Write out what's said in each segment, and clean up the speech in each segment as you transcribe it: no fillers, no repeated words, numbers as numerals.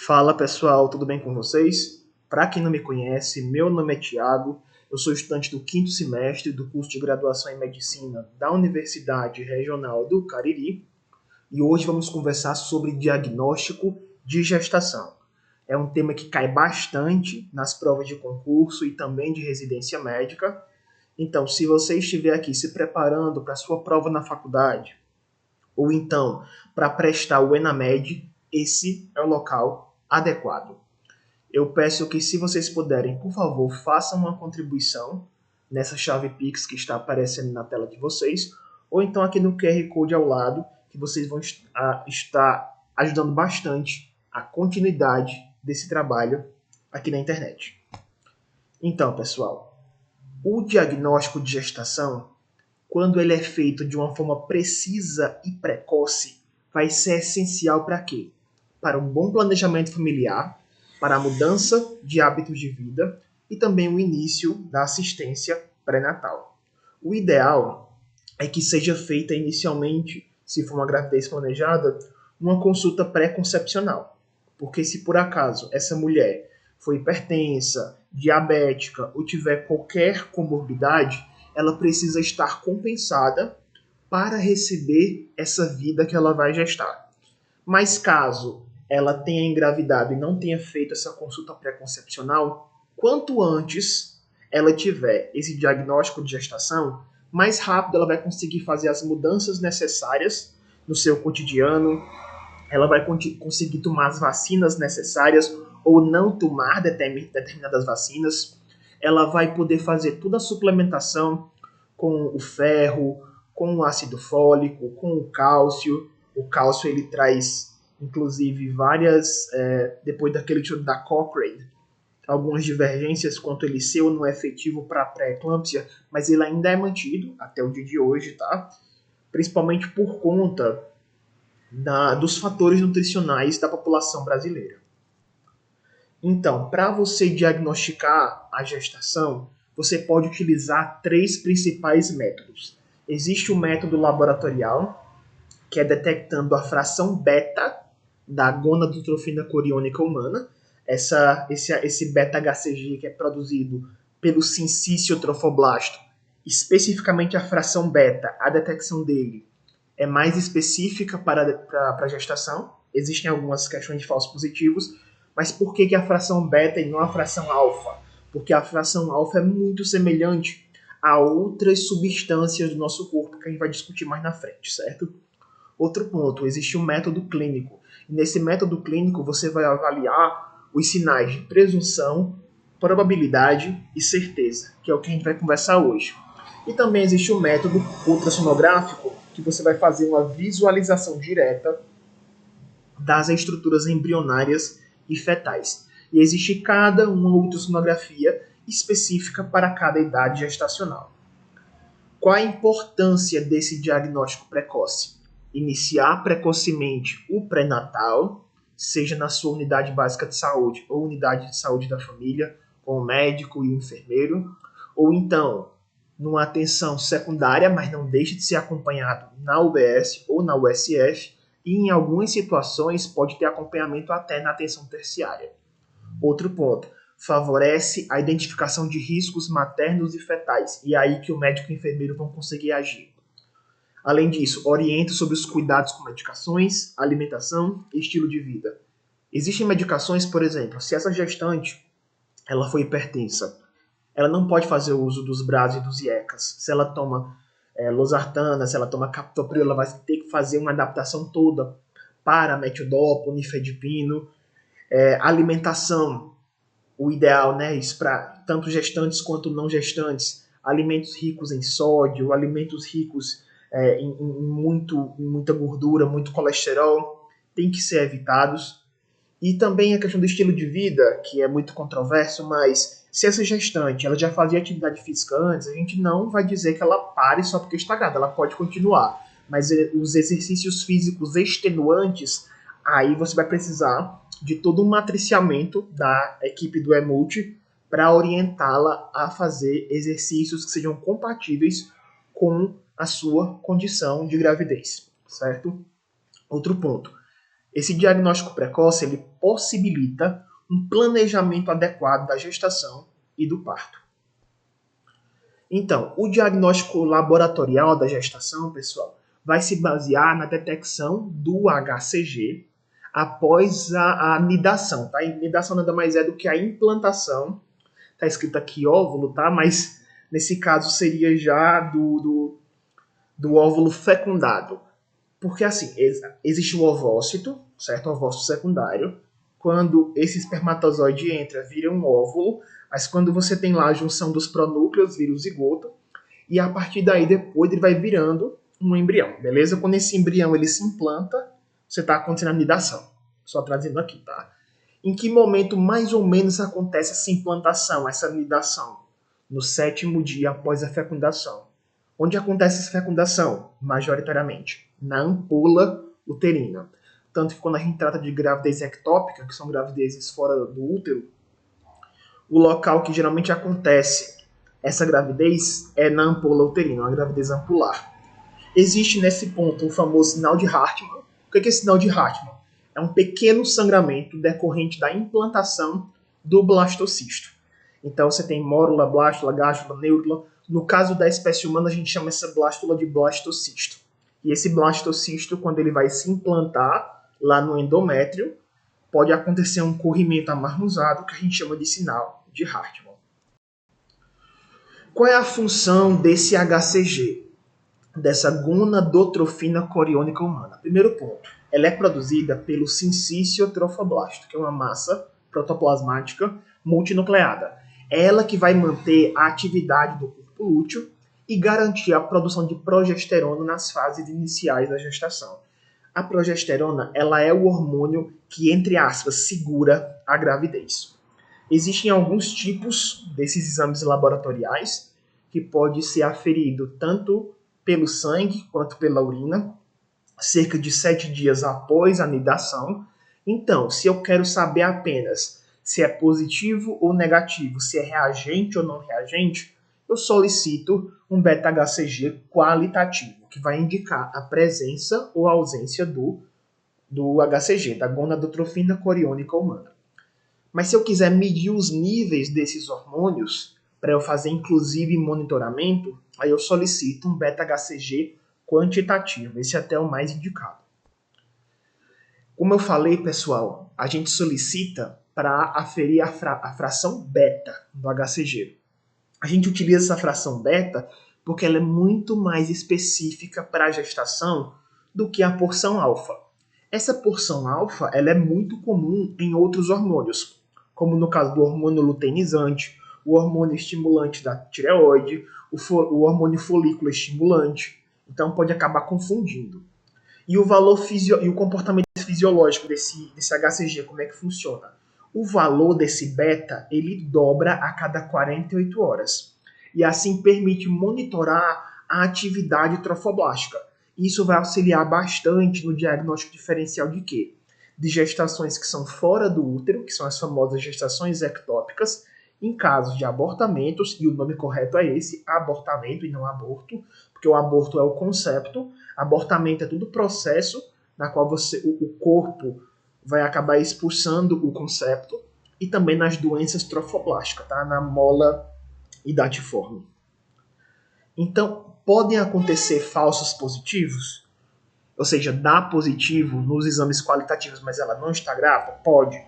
Fala pessoal, tudo bem com vocês? Para quem não me conhece, meu nome é Thiago, eu sou estudante do quinto semestre do curso de graduação em Medicina da Universidade Regional do Cariri e hoje vamos conversar sobre diagnóstico de gestação. É um tema que cai bastante nas provas de concurso e também de residência médica. Então, se você estiver aqui se preparando para a sua prova na faculdade, ou então para prestar o ENAMED, esse é o local adequado. Eu peço que, se vocês puderem, por favor, façam uma contribuição nessa chave Pix que está aparecendo na tela de vocês, ou então aqui no QR Code ao lado, que vocês vão estar ajudando bastante a continuidade desse trabalho aqui na internet. Então, pessoal, o diagnóstico de gestação, quando ele é feito de uma forma precisa e precoce, vai ser essencial para quê? Para um bom planejamento familiar, para a mudança de hábitos de vida e também o início da assistência pré-natal. O ideal é que seja feita inicialmente, se for uma gravidez planejada, uma consulta pré-concepcional. Porque se por acaso essa mulher for hipertensa, diabética ou tiver qualquer comorbidade, ela precisa estar compensada para receber essa vida que ela vai gestar. Mas caso ela tenha engravidado e não tenha feito essa consulta pré-concepcional, quanto antes ela tiver esse diagnóstico de gestação, mais rápido ela vai conseguir fazer as mudanças necessárias no seu cotidiano, ela vai conseguir tomar as vacinas necessárias ou não tomar determinadas vacinas, ela vai poder fazer toda a suplementação com o ferro, com o ácido fólico, com o cálcio. O cálcio ele traz, inclusive, várias, depois daquele estudo da Cochrane, algumas divergências quanto ele ser ou não é efetivo para a pré-eclâmpsia, mas ele ainda é mantido até o dia de hoje, tá? Principalmente por conta dos fatores nutricionais da população brasileira. Então, para você diagnosticar a gestação, você pode utilizar três principais métodos. Existe o método laboratorial, que é detectando a fração beta da gonadotrofina coriônica humana, esse beta-HCG que é produzido pelo sincício trofoblasto, especificamente a fração beta, a detecção dele é mais específica para a gestação. Existem algumas questões de falsos positivos, mas por que a fração beta e não a fração alfa? Porque a fração alfa é muito semelhante a outras substâncias do nosso corpo que a gente vai discutir mais na frente, certo? Outro ponto, existe um método clínico. E nesse método clínico você vai avaliar os sinais de presunção, probabilidade e certeza, que é o que a gente vai conversar hoje. E também existe o método ultrassonográfico, que você vai fazer uma visualização direta das estruturas embrionárias e fetais. E existe cada uma ultrassonografia específica para cada idade gestacional. Qual a importância desse diagnóstico precoce? Iniciar precocemente o pré-natal, seja na sua unidade básica de saúde ou unidade de saúde da família, com o médico e o enfermeiro, ou então numa atenção secundária, mas não deixe de ser acompanhado na UBS ou na USF, e em algumas situações pode ter acompanhamento até na atenção terciária. Outro ponto, favorece a identificação de riscos maternos e fetais, e é aí que o médico e o enfermeiro vão conseguir agir. Além disso, orienta sobre os cuidados com medicações, alimentação e estilo de vida. Existem medicações, por exemplo, se essa gestante ela foi hipertensa, ela não pode fazer o uso dos Bras e dos IECAS. Se ela toma losartana, se ela toma captopril, ela vai ter que fazer uma adaptação toda para metidopa, nifedipino. Alimentação, o ideal, né, isso para tanto gestantes quanto não gestantes, alimentos ricos em sódio, alimentos ricos em muita gordura, muito colesterol, tem que ser evitados. E também a questão do estilo de vida, que é muito controverso, mas se essa gestante ela já fazia atividade física antes, a gente não vai dizer que ela pare só porque está grávida, ela pode continuar. Mas os exercícios físicos extenuantes, aí você vai precisar de todo um matriciamento da equipe do EMULT para orientá-la a fazer exercícios que sejam compatíveis com a sua condição de gravidez, certo? Outro ponto. Esse diagnóstico precoce ele possibilita um planejamento adequado da gestação e do parto. Então, o diagnóstico laboratorial da gestação, pessoal, vai se basear na detecção do HCG após a nidação, tá? E nidação nada mais é do que a implantação, tá escrito aqui óvulo, tá? Mas nesse caso seria já do óvulo fecundado. Porque assim, existe o ovócito, certo? O ovócito secundário. Quando esse espermatozoide entra, vira um óvulo, mas quando você tem lá a junção dos pronúcleos, vira o zigoto, e a partir daí depois ele vai virando um embrião, beleza? Quando esse embrião ele se implanta, você está acontecendo a nidação. Só trazendo aqui, tá? Em que momento mais ou menos acontece essa implantação, essa nidação? No 7º dia após a fecundação. Onde acontece essa fecundação? Majoritariamente na ampola uterina. Tanto que quando a gente trata de gravidez ectópica, que são gravidezes fora do útero, o local que geralmente acontece essa gravidez é na ampola uterina, uma gravidez ampular. Existe nesse ponto o famoso sinal de Hartmann. O que é sinal de Hartmann? É um pequeno sangramento decorrente da implantação do blastocisto. Então você tem mórula, blástula, gástula, neurula. No caso da espécie humana, a gente chama essa blástula de blastocisto. E esse blastocisto, quando ele vai se implantar lá no endométrio, pode acontecer um corrimento amarronzado que a gente chama de sinal de Hartmann. Qual é a função desse HCG, dessa gonadotrofina coriônica humana? Primeiro ponto, ela é produzida pelo sincício trofoblasto, que é uma massa protoplasmática multinucleada. É ela que vai manter a atividade do corpo lúteo e garantir a produção de progesterona nas fases iniciais da gestação. A progesterona ela é o hormônio que, entre aspas, segura a gravidez. Existem alguns tipos desses exames laboratoriais que pode ser aferido tanto pelo sangue quanto pela urina, cerca de 7 dias após a nidação. Então, se eu quero saber apenas se é positivo ou negativo, se é reagente ou não reagente, eu solicito um beta-HCG qualitativo, que vai indicar a presença ou ausência do HCG, da gonadotrofina coriônica humana. Mas se eu quiser medir os níveis desses hormônios, para eu fazer inclusive monitoramento, aí eu solicito um beta-HCG quantitativo. Esse é até o mais indicado. Como eu falei, pessoal, a gente solicita para aferir a fração beta do HCG. A gente utiliza essa fração beta porque ela é muito mais específica para a gestação do que a porção alfa. Essa porção alfa ela é muito comum em outros hormônios, como no caso do hormônio luteinizante, o hormônio estimulante da tireoide, o hormônio folículo estimulante. Então pode acabar confundindo. E o valor e o comportamento fisiológico desse HCG, como é que funciona? O valor desse beta, ele dobra a cada 48 horas. E assim permite monitorar a atividade trofoblástica. Isso vai auxiliar bastante no diagnóstico diferencial de quê? De gestações que são fora do útero, que são as famosas gestações ectópicas, em casos de abortamentos, e o nome correto é esse, abortamento e não aborto, porque o aborto é o concepto, abortamento é todo o processo na qual o corpo vai acabar expulsando o concepto, e também nas doenças trofoblásticas, tá? Na mola hidatiforme. Então, podem acontecer falsos positivos, ou seja, dá positivo nos exames qualitativos, mas ela não está grávida? Pode.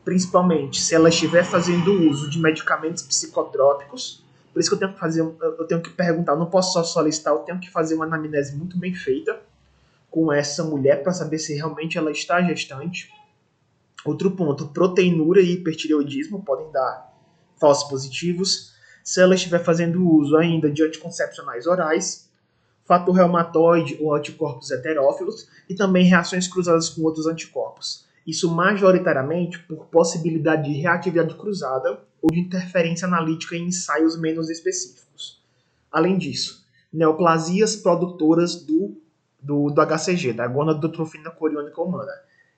Principalmente se ela estiver fazendo uso de medicamentos psicotrópicos. Por isso que eu tenho que perguntar, eu não posso só solicitar, eu tenho que fazer uma anamnese muito bem feita com essa mulher para saber se realmente ela está gestante. Outro ponto, proteinúria e hipertireoidismo podem dar falsos positivos. Se ela estiver fazendo uso ainda de anticoncepcionais orais, fator reumatoide ou anticorpos heterófilos e também reações cruzadas com outros anticorpos. Isso majoritariamente por possibilidade de reatividade cruzada ou de interferência analítica em ensaios menos específicos. Além disso, neoplasias produtoras do HCG, da gonadotrofina coriônica humana.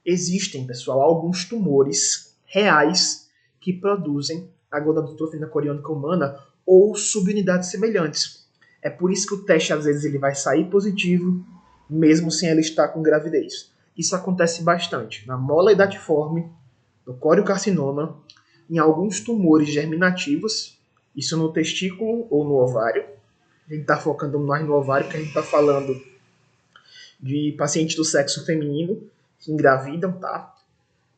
Existem, pessoal, alguns tumores reais que produzem a gonadotrofina coriônica humana ou subunidades semelhantes. É por isso que o teste, às vezes, ele vai sair positivo, mesmo sem ela estar com gravidez. Isso acontece bastante na mola edatiforme, no coriocarcinoma, em alguns tumores germinativos, isso no testículo ou no ovário. A gente está focando mais no ovário, porque a gente está falando de pacientes do sexo feminino que engravidam, tá?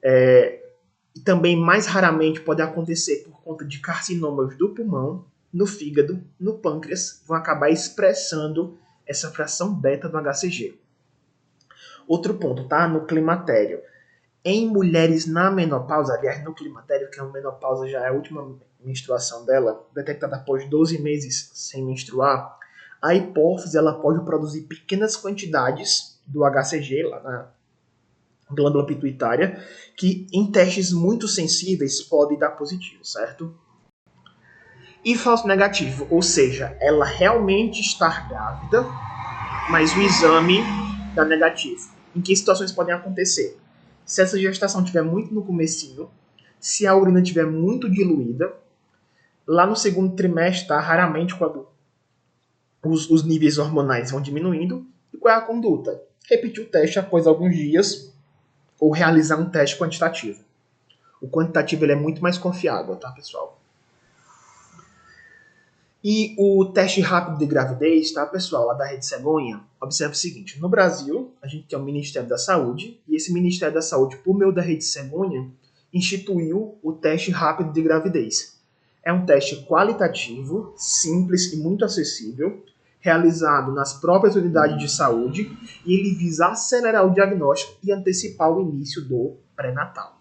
E também, mais raramente, pode acontecer por conta de carcinomas do pulmão, no fígado, no pâncreas, vão acabar expressando essa fração beta do HCG. Outro ponto, tá? No climatério. Em mulheres na menopausa, aliás, no climatério, que a menopausa já é a última menstruação dela, detectada após 12 meses sem menstruar, a hipófise ela pode produzir pequenas quantidades do HCG lá na glândula pituitária, que em testes muito sensíveis pode dar positivo, certo? E falso negativo, ou seja, ela realmente está grávida, mas o exame dá negativo. Em que situações podem acontecer? Se essa gestação estiver muito no comecinho, se a urina estiver muito diluída, lá no segundo trimestre, tá? Raramente quando os níveis hormonais vão diminuindo. E qual é a conduta? Repetir o teste após alguns dias ou realizar um teste quantitativo. O quantitativo ele é muito mais confiável, tá, pessoal? E o teste rápido de gravidez, tá, pessoal, lá da Rede Cegonha, observe o seguinte: no Brasil, a gente tem o Ministério da Saúde, e esse Ministério da Saúde, por meio da Rede Cegonha, instituiu o teste rápido de gravidez. É um teste qualitativo, simples e muito acessível, realizado nas próprias unidades de saúde, e ele visa acelerar o diagnóstico e antecipar o início do pré-natal.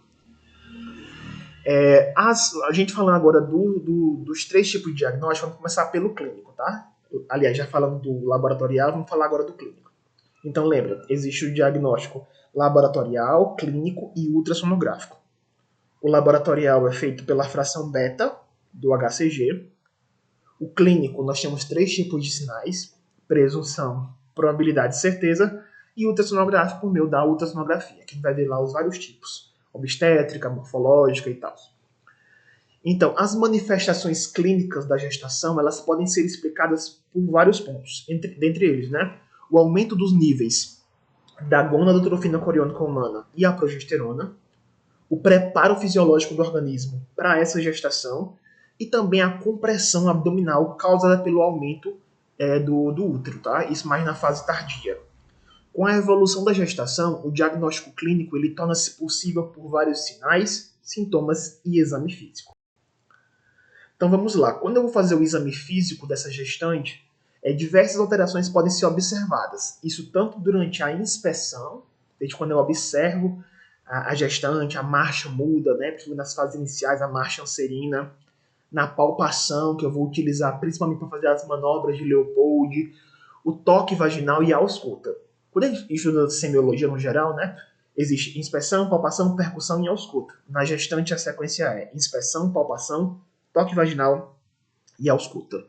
A gente falando agora dos 3 tipos de diagnóstico, vamos começar pelo clínico, tá? Aliás, já falando do laboratorial, vamos falar agora do clínico. Então lembra, existe o diagnóstico laboratorial, clínico e ultrassonográfico. O laboratorial é feito pela fração beta do HCG. O clínico, nós temos 3 tipos de sinais: presunção, probabilidade e certeza, e ultrassonográfico por meio da ultrassonografia, que a gente vai ver lá os vários tipos: obstétrica, morfológica e tal. Então, as manifestações clínicas da gestação, elas podem ser explicadas por vários pontos, dentre eles, né? O aumento dos níveis da gonadotrofina coriônica humana e a progesterona, o preparo fisiológico do organismo para essa gestação e também a compressão abdominal causada pelo aumento do útero, tá? Isso mais na fase tardia. Com a evolução da gestação, o diagnóstico clínico ele torna-se possível por vários sinais, sintomas e exame físico. Então vamos lá. Quando eu vou fazer o exame físico dessa gestante, diversas alterações podem ser observadas. Isso tanto durante a inspeção, desde quando eu observo a gestante, a marcha muda, né? Nas fases iniciais, a marcha anserina, na palpação, que eu vou utilizar principalmente para fazer as manobras de Leopold, o toque vaginal e a ausculta. Quando a gente estuda semiologia no geral, né? Existe inspeção, palpação, percussão e ausculta. Na gestante, a sequência é inspeção, palpação, toque vaginal e ausculta.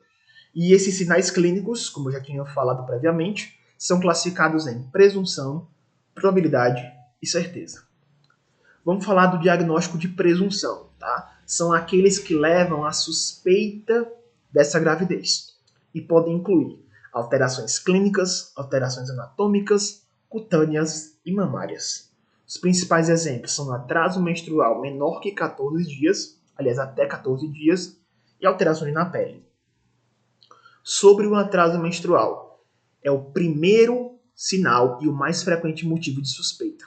E esses sinais clínicos, como eu já tinha falado previamente, são classificados em presunção, probabilidade e certeza. Vamos falar do diagnóstico de presunção, tá? São aqueles que levam à suspeita dessa gravidez e podem incluir alterações clínicas, alterações anatômicas, cutâneas e mamárias. Os principais exemplos são atraso menstrual menor que 14 dias, aliás, até 14 dias, e alterações na pele. Sobre o atraso menstrual, é o primeiro sinal e o mais frequente motivo de suspeita.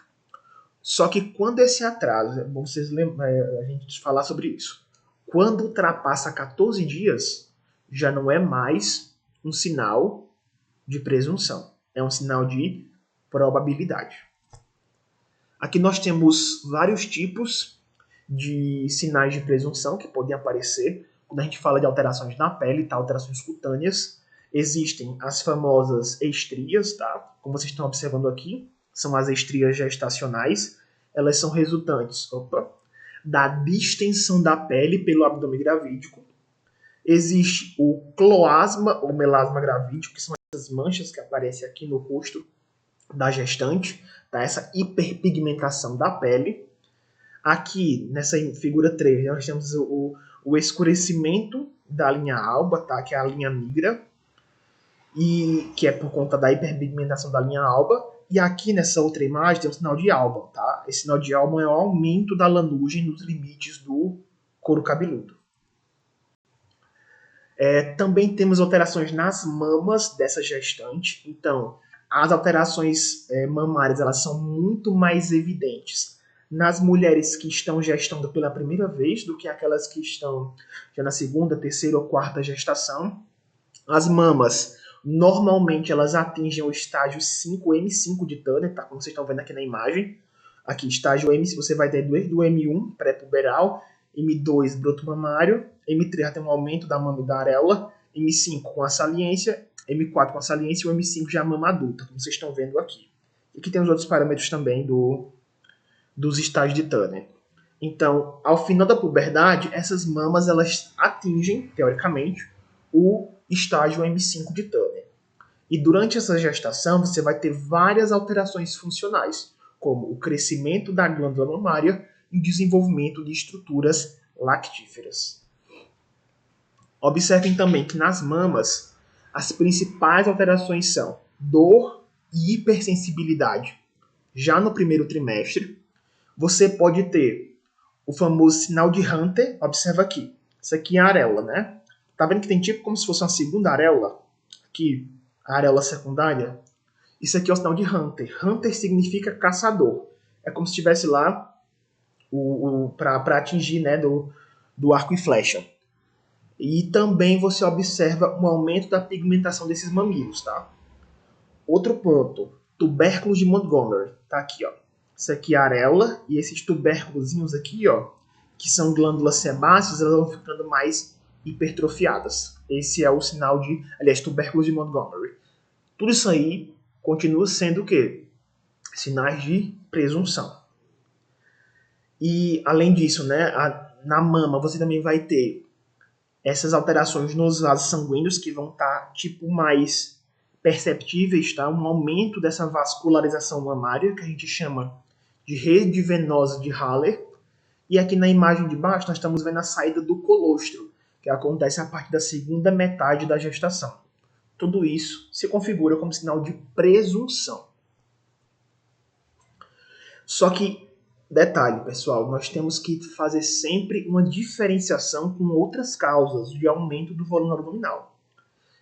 Só que quando esse atraso, é bom vocês a gente falar sobre isso, quando ultrapassa 14 dias, já não é mais um sinal de presunção, é um sinal de probabilidade. Aqui nós temos vários tipos de sinais de presunção que podem aparecer quando a gente fala de alterações na pele, tá? Alterações cutâneas. Existem as famosas estrias, tá? Como vocês estão observando aqui, são as estrias gestacionais. Elas são resultantes da distensão da pele pelo abdômen gravídico. Existe o cloasma ou melasma gravídico, que são essas manchas que aparecem aqui no rosto da gestante, tá? Essa hiperpigmentação da pele. Aqui, nessa figura 3, nós temos o escurecimento da linha alba, tá? Que é a linha negra, e que é por conta da hiperpigmentação da linha alba. E aqui nessa outra imagem tem um sinal de Albon, tá? Esse sinal de Albon é o aumento da lanugem nos limites do couro cabeludo. Também temos alterações nas mamas dessa gestante. Então, as alterações mamárias elas são muito mais evidentes nas mulheres que estão gestando pela primeira vez do que aquelas que estão já na segunda, terceira ou quarta gestação. As mamas, normalmente, elas atingem o estágio 5M5 de Turner, tá? Como vocês estão vendo aqui na imagem. Aqui, estágio M, você vai ter desde o M1, pré-puberal, M2, broto mamário, M3 já tem um aumento da mama e da areola, M5 com a saliência, M4 com a saliência e o M5 já a mama adulta, como vocês estão vendo aqui. E aqui tem os outros parâmetros também dos estágios de Turner. Então, ao final da puberdade, essas mamas elas atingem, teoricamente, o estágio M5 de Turner. E durante essa gestação, você vai ter várias alterações funcionais, como o crescimento da glândula mamária e o desenvolvimento de estruturas lactíferas. Observem também que nas mamas, as principais alterações são dor e hipersensibilidade. Já no primeiro trimestre, você pode ter o famoso sinal de Hunter. Observa aqui. Isso aqui é a areola, né? Tá vendo que tem tipo como se fosse uma segunda areola? Aqui, a areola secundária. Isso aqui é o sinal de Hunter. Hunter significa caçador. É como se estivesse lá para atingir, né, do arco e flecha. E também você observa um aumento da pigmentação desses mamilos, tá? Outro ponto, tubérculos de Montgomery. Tá aqui, ó. Isso aqui é a areola e esses tubérculozinhos aqui, ó, que são glândulas sebáceas, elas vão ficando mais hipertrofiadas. Esse é o sinal de, aliás, tubérculos de Montgomery. Tudo isso aí continua sendo o quê? Sinais de presunção. E, além disso, né, na mama você também vai ter essas alterações nos vasos sanguíneos que vão estar tipo mais perceptíveis, tá? Um aumento dessa vascularização mamária que a gente chama de rede venosa de Haller. E aqui na imagem de baixo nós estamos vendo a saída do colostro, que acontece a partir da segunda metade da gestação. Tudo isso se configura como sinal de presunção. Só que, detalhe, pessoal, nós temos que fazer sempre uma diferenciação com outras causas de aumento do volume abdominal.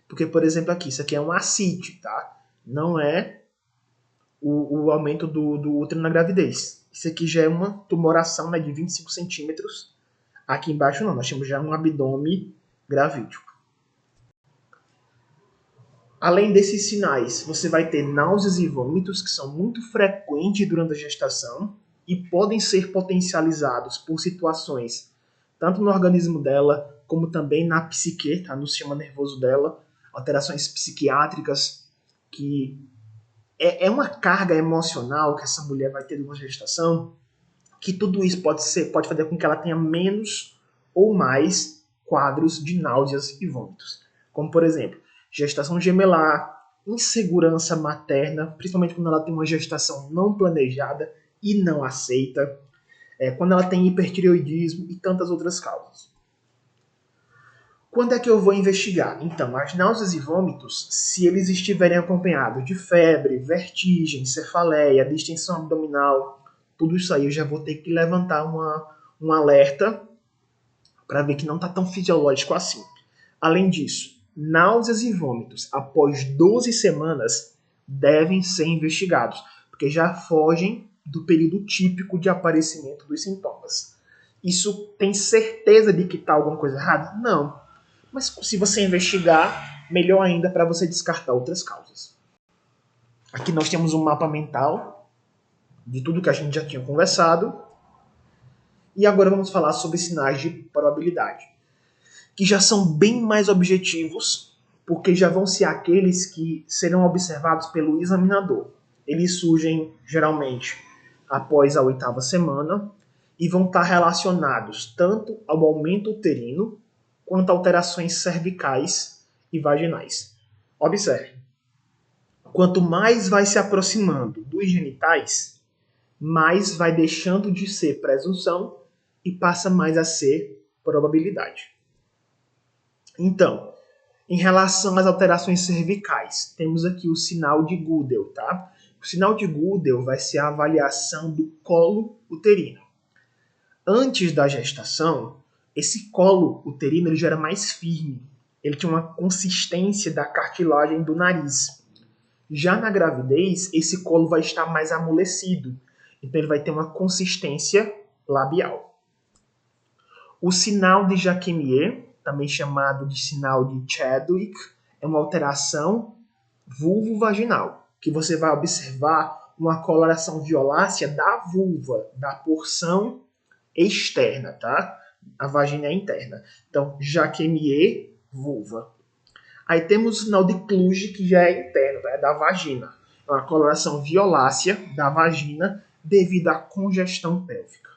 Porque, por exemplo, aqui, isso aqui é um ascite, tá? Não é o aumento do útero na gravidez. Isso aqui já é uma tumoração, né, de 25 centímetros. Aqui embaixo não, nós temos já um abdômen gravídico. Além desses sinais, você vai ter náuseas e vômitos, que são muito frequentes durante a gestação e podem ser potencializados por situações tanto no organismo dela, como também na psique, tá? No sistema nervoso dela, alterações psiquiátricas, que é uma carga emocional que essa mulher vai ter durante a gestação, que tudo isso pode fazer com que ela tenha menos ou mais quadros de náuseas e vômitos. Como, por exemplo, gestação gemelar, insegurança materna, principalmente quando ela tem uma gestação não planejada e não aceita, quando ela tem hipertireoidismo e tantas outras causas. Quando é que eu vou investigar? Então, as náuseas e vômitos, se eles estiverem acompanhados de febre, vertigem, cefaleia, distensão abdominal, tudo isso aí eu já vou ter que levantar um alerta para ver que não está tão fisiológico assim. Além disso, náuseas e vômitos após 12 semanas devem ser investigados, porque já fogem do período típico de aparecimento dos sintomas. Isso tem certeza de que está alguma coisa errada? Não. Mas se você investigar, melhor ainda para você descartar outras causas. Aqui nós temos um mapa mental de tudo que a gente já tinha conversado. E agora vamos falar sobre sinais de probabilidade, que já são bem mais objetivos, porque já vão ser aqueles que serão observados pelo examinador. Eles surgem geralmente após a 8ª semana e vão estar relacionados tanto ao aumento uterino quanto a alterações cervicais e vaginais. Observe, quanto mais vai se aproximando dos genitais, mais vai deixando de ser presunção e passa mais a ser probabilidade. Então, em relação às alterações cervicais, temos aqui o sinal de Goodell, tá? O sinal de Goodell vai ser a avaliação do colo uterino. Antes da gestação, esse colo uterino ele já era mais firme. Ele tinha uma consistência da cartilagem do nariz. Já na gravidez, esse colo vai estar mais amolecido. Então ele vai ter uma consistência labial. O sinal de Jacqueminot, também chamado de sinal de Chadwick, é uma alteração vulvovaginal, que você vai observar uma coloração violácea da vulva, da porção externa, tá? A vagina é interna. Então, Jacqueminot, vulva. Aí temos o sinal de Kluge, que já é interno, tá? É da vagina. É uma coloração violácea da vagina devido à congestão pélvica.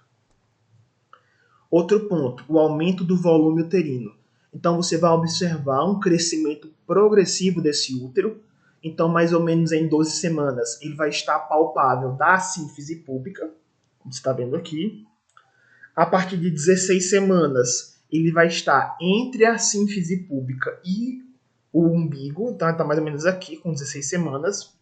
Outro ponto, o aumento do volume uterino. Então, você vai observar um crescimento progressivo desse útero. Então, mais ou menos em 12 semanas, ele vai estar palpável da sínfise púbica, como você está vendo aqui. A partir de 16 semanas, ele vai estar entre a sínfise púbica e o umbigo, tá? Tá mais ou menos aqui, com 16 semanas.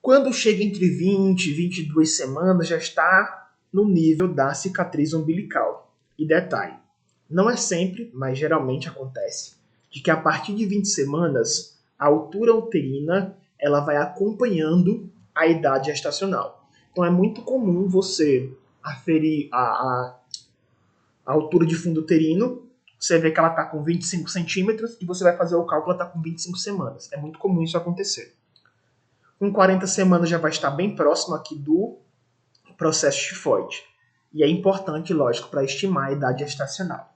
Quando chega entre 20 e 22 semanas, já está no nível da cicatriz umbilical. E detalhe, não é sempre, mas geralmente acontece, de que a partir de 20 semanas, a altura uterina ela vai acompanhando a idade gestacional. Então é muito comum você aferir a altura de fundo uterino, você vê que ela está com 25 centímetros e você vai fazer o cálculo, ela está com 25 semanas. É muito comum isso acontecer. Com 40 semanas já vai estar bem próximo aqui do processo tifoide. E é importante, lógico, para estimar a idade gestacional.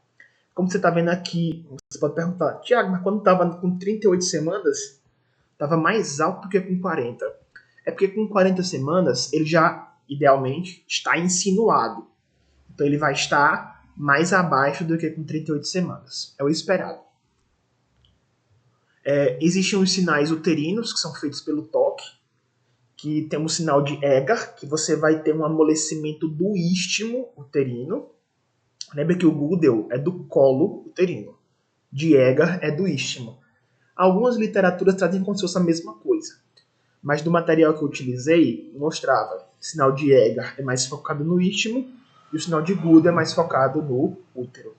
Como você está vendo aqui, você pode perguntar, Tiago, mas quando estava com 38 semanas, estava mais alto do que com 40. É porque com 40 semanas, ele já, idealmente, está insinuado. Então ele vai estar mais abaixo do que com 38 semanas. É o esperado. Existem os sinais uterinos, que são feitos pelo toque, que tem um sinal de Egar, que você vai ter um amolecimento do istmo uterino. Lembra que o Goodell é do colo uterino. De Egar é do istmo. Algumas literaturas trazem como se fosse a mesma coisa. Mas do material que eu utilizei, mostrava que o sinal de Egar é mais focado no istmo e o sinal de Goodell é mais focado no útero.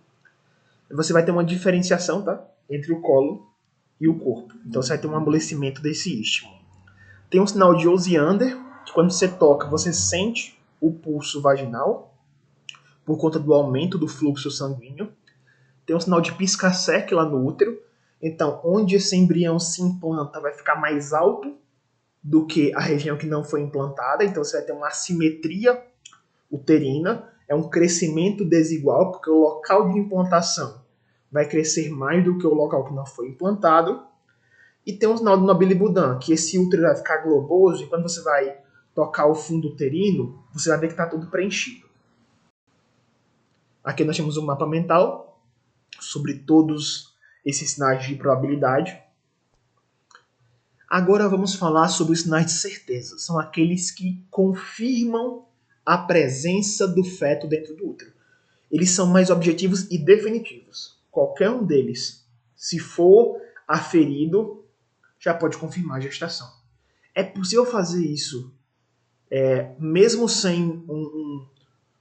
Você vai ter uma diferenciação, tá? Entre o colo e o corpo. Então você vai ter um amolecimento desse istmo. Tem um sinal de Osiander, que quando você toca, você sente o pulso vaginal, por conta do aumento do fluxo sanguíneo. Tem um sinal de Pisca-Sec lá no útero. Então, onde esse embrião se implanta vai ficar mais alto do que a região que não foi implantada. Então, você vai ter uma assimetria uterina. É um crescimento desigual, porque o local de implantação vai crescer mais do que o local que não foi implantado. E tem um sinal do Nobili-Boudin, que esse útero vai ficar globoso e quando você vai tocar o fundo uterino, você vai ver que está tudo preenchido. Aqui nós temos um mapa mental sobre todos esses sinais de probabilidade. Agora vamos falar sobre os sinais de certeza. São aqueles que confirmam a presença do feto dentro do útero. Eles são mais objetivos e definitivos. Qualquer um deles, se for aferido, já pode confirmar a gestação. É possível fazer isso mesmo sem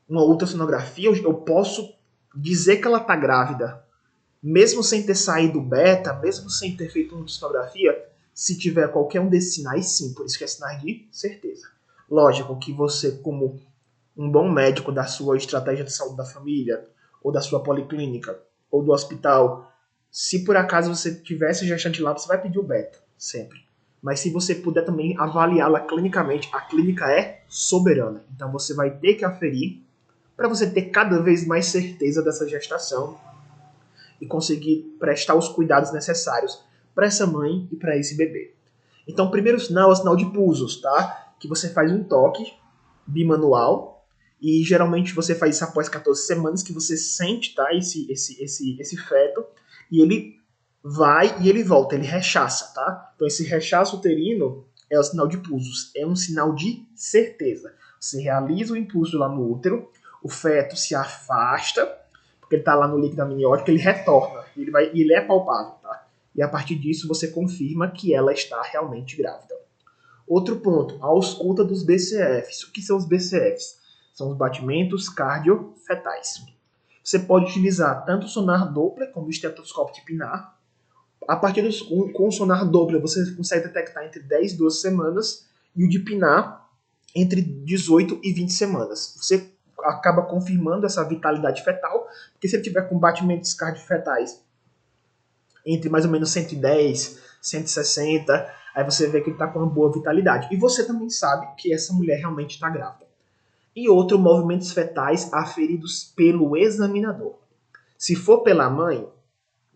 uma ultrassonografia. Eu posso dizer que ela está grávida, mesmo sem ter saído beta, mesmo sem ter feito uma ultrassonografia, se tiver qualquer um desses sinais, sim, por isso que é sinais de certeza. Lógico que você, como um bom médico da sua estratégia de saúde da família, ou da sua policlínica, ou do hospital, se por acaso você tivesse gestante lá, você vai pedir o beta, sempre. Mas se você puder também avaliá-la clinicamente, a clínica é soberana. Então você vai ter que aferir para você ter cada vez mais certeza dessa gestação e conseguir prestar os cuidados necessários para essa mãe e para esse bebê. Então o primeiro sinal é o sinal de pulsos, tá? Que você faz um toque bimanual e geralmente você faz isso após 14 semanas, que você sente, tá? Esse feto e ele vai e ele volta, ele rechaça, tá? Então esse rechaço uterino é o sinal de pulsos, é um sinal de certeza. Você realiza o impulso lá no útero, o feto se afasta, porque ele está lá no líquido amniótico, ele retorna, ele é palpável, tá? E a partir disso você confirma que ela está realmente grávida. Outro ponto, a ausculta dos BCFs. O que são os BCFs? São os batimentos cardiofetais. Você pode utilizar tanto o sonar Doppler como o estetoscópio de Pinar. A partir com o sonar Doppler você consegue detectar entre 10 e 12 semanas e o de Pinar entre 18 e 20 semanas. Você acaba confirmando essa vitalidade fetal, porque se ele tiver com batimentos cardiofetais entre mais ou menos 110, 160, aí você vê que ele está com uma boa vitalidade. E você também sabe que essa mulher realmente está grávida. E outro, movimentos fetais aferidos pelo examinador. Se for pela mãe,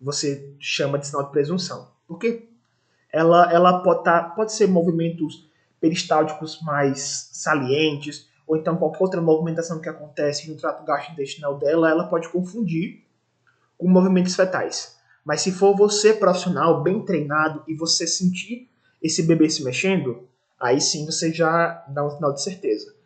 você chama de sinal de presunção. Porque ela pode ser movimentos peristálticos mais salientes, ou então qualquer outra movimentação que acontece no trato gastrointestinal dela, ela pode confundir com movimentos fetais. Mas se for você profissional, bem treinado, e você sentir esse bebê se mexendo, aí sim você já dá um sinal de certeza.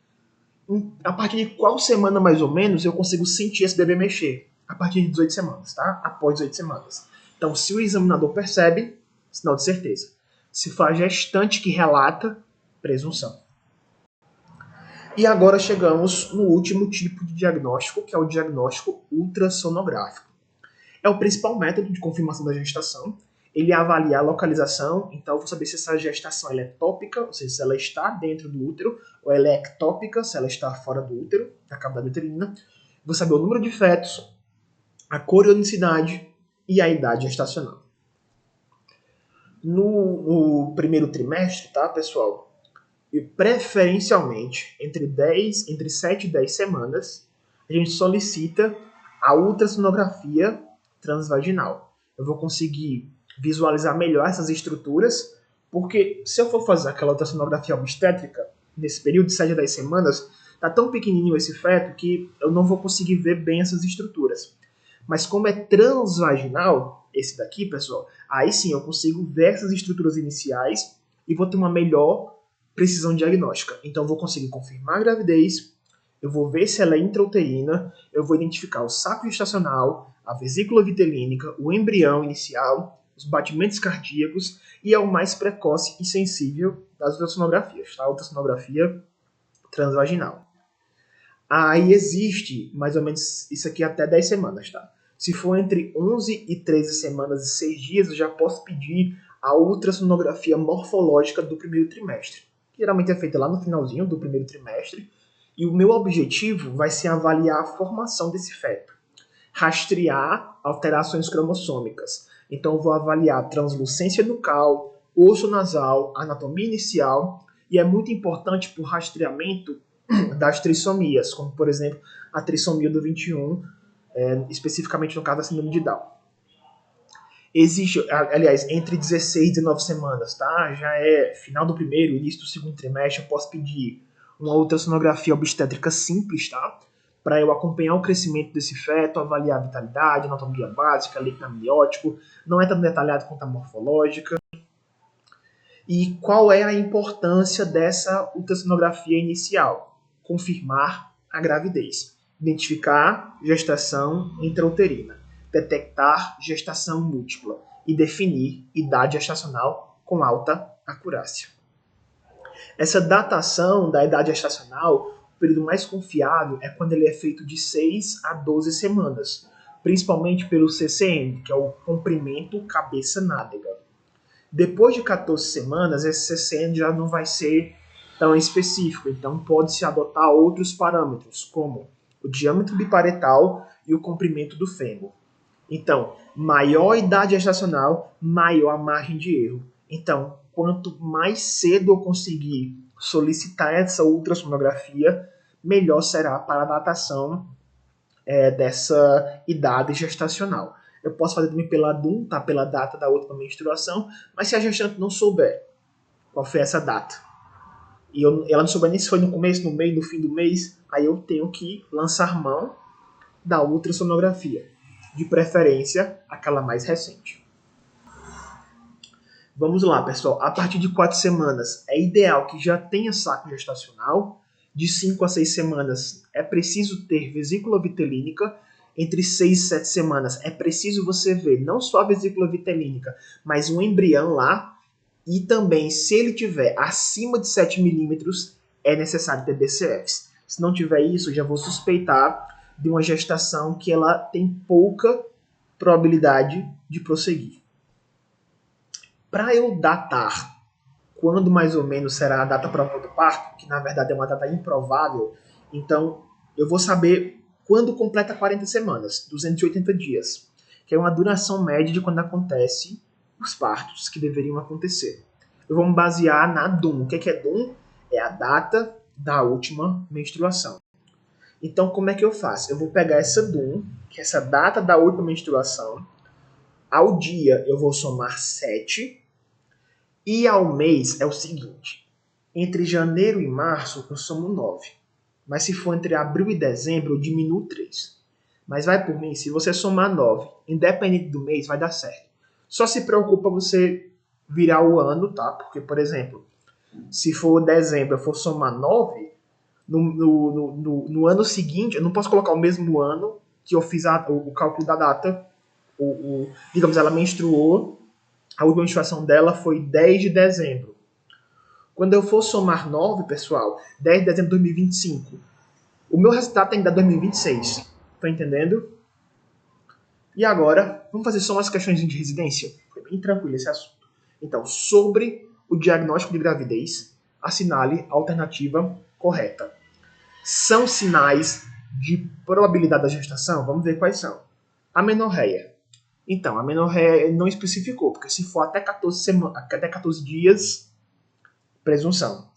A partir de qual semana mais ou menos eu consigo sentir esse bebê mexer? A partir de 18 semanas, tá? Após 18 semanas. Então, se o examinador percebe, sinal de certeza. Se for a gestante que relata, presunção. E agora chegamos no último tipo de diagnóstico, que é o diagnóstico ultrassonográfico. É o principal método de confirmação da gestação. Ele avalia a localização, então eu vou saber se essa gestação ela é tópica, ou seja, se ela está dentro do útero, ou ela é ectópica, se ela está fora do útero, da cavidade uterina. Vou saber o número de fetos, a corionicidade e a idade gestacional. No primeiro trimestre, tá, pessoal? E preferencialmente entre 7 e 10 semanas, a gente solicita a ultrassonografia transvaginal. Eu vou conseguir visualizar melhor essas estruturas, porque se eu for fazer aquela ultrassonografia obstétrica, nesse período de 7 a 10 semanas, tá tão pequenininho esse feto que eu não vou conseguir ver bem essas estruturas. Mas como é transvaginal, esse daqui, pessoal, aí sim eu consigo ver essas estruturas iniciais e vou ter uma melhor precisão diagnóstica. Então eu vou conseguir confirmar a gravidez, eu vou ver se ela é intrauterina, eu vou identificar o saco gestacional, a vesícula vitelínica, o embrião inicial, os batimentos cardíacos e é o mais precoce e sensível das ultrassonografias, tá? A ultrassonografia transvaginal. Aí existe mais ou menos isso aqui até 10 semanas, tá? Se for entre 11 e 13 semanas e 6 dias, eu já posso pedir a ultrassonografia morfológica do primeiro trimestre. Que geralmente é feita lá no finalzinho do primeiro trimestre. E o meu objetivo vai ser avaliar a formação desse feto. Rastrear alterações cromossômicas. Então eu vou avaliar translucência nucal, osso nasal, anatomia inicial. E é muito importante para o rastreamento das trissomias, como por exemplo a trissomia do 21, especificamente no caso da síndrome de Down. Existe, aliás, entre 16 e 19 semanas, tá? Já é final do primeiro, início do segundo trimestre, eu posso pedir uma ultrassonografia obstétrica simples, tá? Para eu acompanhar o crescimento desse feto, avaliar a vitalidade, anatomia básica, líquido amniótico, não é tão detalhado quanto a morfológica. E qual é a importância dessa ultrassonografia inicial? Confirmar a gravidez, identificar gestação intrauterina, detectar gestação múltipla e definir idade gestacional com alta acurácia. Essa datação da idade gestacional, o período mais confiável é quando ele é feito de 6 a 12 semanas, principalmente pelo CCM, que é o comprimento cabeça-nádega. Depois de 14 semanas, esse CCM já não vai ser tão específico, então pode-se adotar outros parâmetros, como o diâmetro biparetal e o comprimento do fêmur. Então, maior a idade gestacional, maior a margem de erro. Então, quanto mais cedo eu conseguir solicitar essa ultrassonografia, melhor será para a datação dessa idade gestacional. Eu posso fazer também pela DUM, tá? Pela data da última menstruação, mas se a gestante não souber qual foi essa data, e ela não souber nem se foi no começo, no meio, no fim do mês, aí eu tenho que lançar mão da ultrassonografia, de preferência aquela mais recente. Vamos lá, pessoal. A partir de 4 semanas é ideal que já tenha saco gestacional. De 5 a 6 semanas é preciso ter vesícula vitelínica. Entre 6 e 7 semanas é preciso você ver não só a vesícula vitelínica, mas um embrião lá. E também, se ele tiver acima de 7 milímetros, é necessário ter BCFs. Se não tiver isso, eu já vou suspeitar de uma gestação que ela tem pouca probabilidade de prosseguir. Para eu datar quando mais ou menos será a data provável do parto, que na verdade é uma data improvável, então eu vou saber quando completa 40 semanas, 280 dias, que é uma duração média de quando acontece os partos que deveriam acontecer. Eu vou me basear na DUM. O que é DUM? É a data da última menstruação. Então, como é que eu faço? Eu vou pegar essa DUM, que é essa data da última menstruação, ao dia eu vou somar 7, e ao mês é o seguinte, entre janeiro e março eu somo 9, mas se for entre abril e dezembro eu diminuo 3. Mas vai por mim, se você somar 9, independente do mês, vai dar certo. Só se preocupa você virar o ano, tá? Porque, por exemplo, se for dezembro eu for somar 9, no ano seguinte, eu não posso colocar o mesmo ano que eu fiz o cálculo da data, digamos, ela menstruou, a última menstruação dela foi 10 de dezembro. Quando eu for somar 9, pessoal, 10 de dezembro de 2025, o meu resultado tem que dar 2026. Tá entendendo? E agora, vamos fazer só umas questões de residência? Foi bem tranquilo esse assunto. Então, sobre o diagnóstico de gravidez, assinale a alternativa correta. São sinais de probabilidade da gestação? Vamos ver quais são. Amenorreia. Então, a amenorreia não especificou, porque se for até 14 dias, presunção.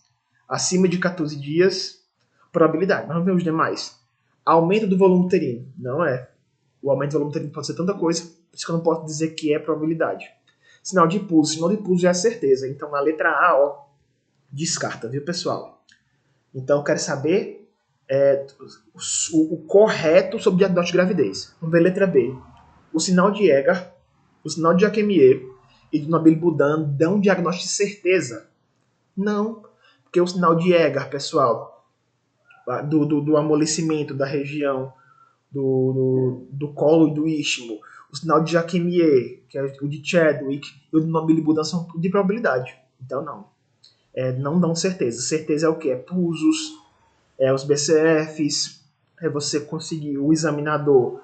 Acima de 14 dias, probabilidade. Vamos ver os demais. Aumento do volume uterino. Não é. O aumento do volume uterino pode ser tanta coisa, por isso que eu não posso dizer que é probabilidade. Sinal de pulso. Sinal de pulso já é certeza. Então, a letra A, ó, descarta, viu, pessoal? Então, eu quero saber o correto sobre o diagnóstico de gravidez. Vamos ver a letra B. O sinal de Egar, o sinal de Jacquemier e de Nobel-Budan dão um diagnóstico de certeza? Não, porque o sinal de Egar, pessoal, do amolecimento da região do colo e do istmo, o sinal de Jacquemier, que é o de Chadwick, e o de Nobel-Budan são tudo de probabilidade. Então, não. Não dão certeza. Certeza é o quê? É pulsos, os BCFs, é você conseguir o examinador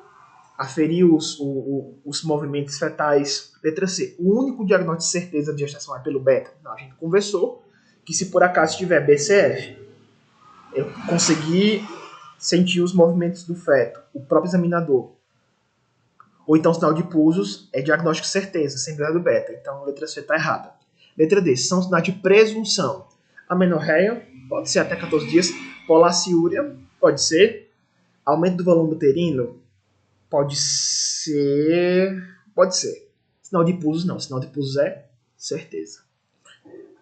aferir os movimentos fetais. Letra C. O único diagnóstico de certeza de gestação é pelo beta? Não, a gente conversou que se por acaso tiver BCF, eu consegui sentir os movimentos do feto, o próprio examinador. Ou então sinal de pulsos é diagnóstico de certeza, sem grau do beta. Então a letra C está errada. Letra D. São sinais de presunção. Amenorreia, pode ser até 14 dias. Polaciúria, pode ser. Aumento do volume uterino, pode ser. Pode ser. Sinal de pulsos, não. Sinal de pulsos é certeza.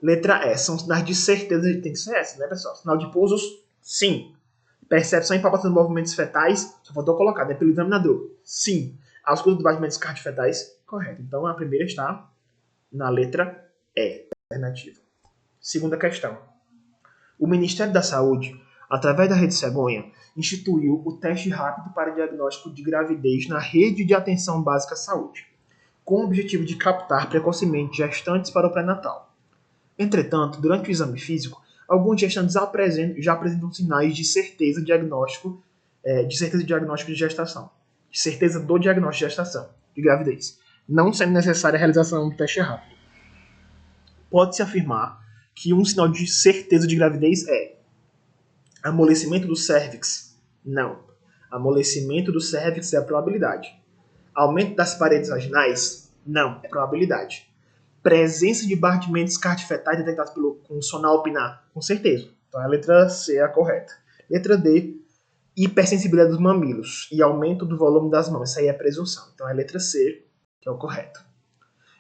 Letra E. São sinais de certeza. Tem que ser essa, né, pessoal? Sinal de pulsos, sim. Percepção e palpação de movimentos fetais, só faltou colocar, né? Pelo examinador. Sim. Ausculto de batimentos cardiofetais, correto. Então a primeira está na letra E, alternativa. Segunda questão. O Ministério da Saúde, através da Rede Cegonha, instituiu o teste rápido para diagnóstico de gravidez na Rede de Atenção Básica à Saúde, com o objetivo de captar precocemente gestantes para o pré-natal. Entretanto, durante o exame físico, alguns gestantes já apresentam sinais de certeza diagnóstico, de gestação, de certeza do diagnóstico de gestação, de gravidez, não sendo necessária a realização do teste rápido. Pode-se afirmar que um sinal de certeza de gravidez é amolecimento do cérvix? Não. Amolecimento do cérvix é a probabilidade. Aumento das paredes vaginais? Não, é probabilidade. Presença de batimentos cardiofetais detectados com sonal-pinar? Com certeza. Então a letra C é a correta. Letra D, hipersensibilidade dos mamilos e aumento do volume das mãos. Isso aí é presunção. Então é a letra C que é o correto.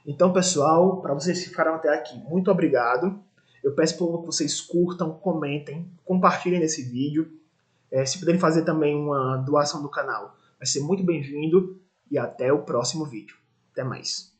Então, pessoal, para vocês que ficaram até aqui, muito obrigado. Eu peço por favor que vocês curtam, comentem, compartilhem esse vídeo. Se puderem fazer também uma doação do canal, vai ser muito bem-vindo. E até o próximo vídeo. Até mais.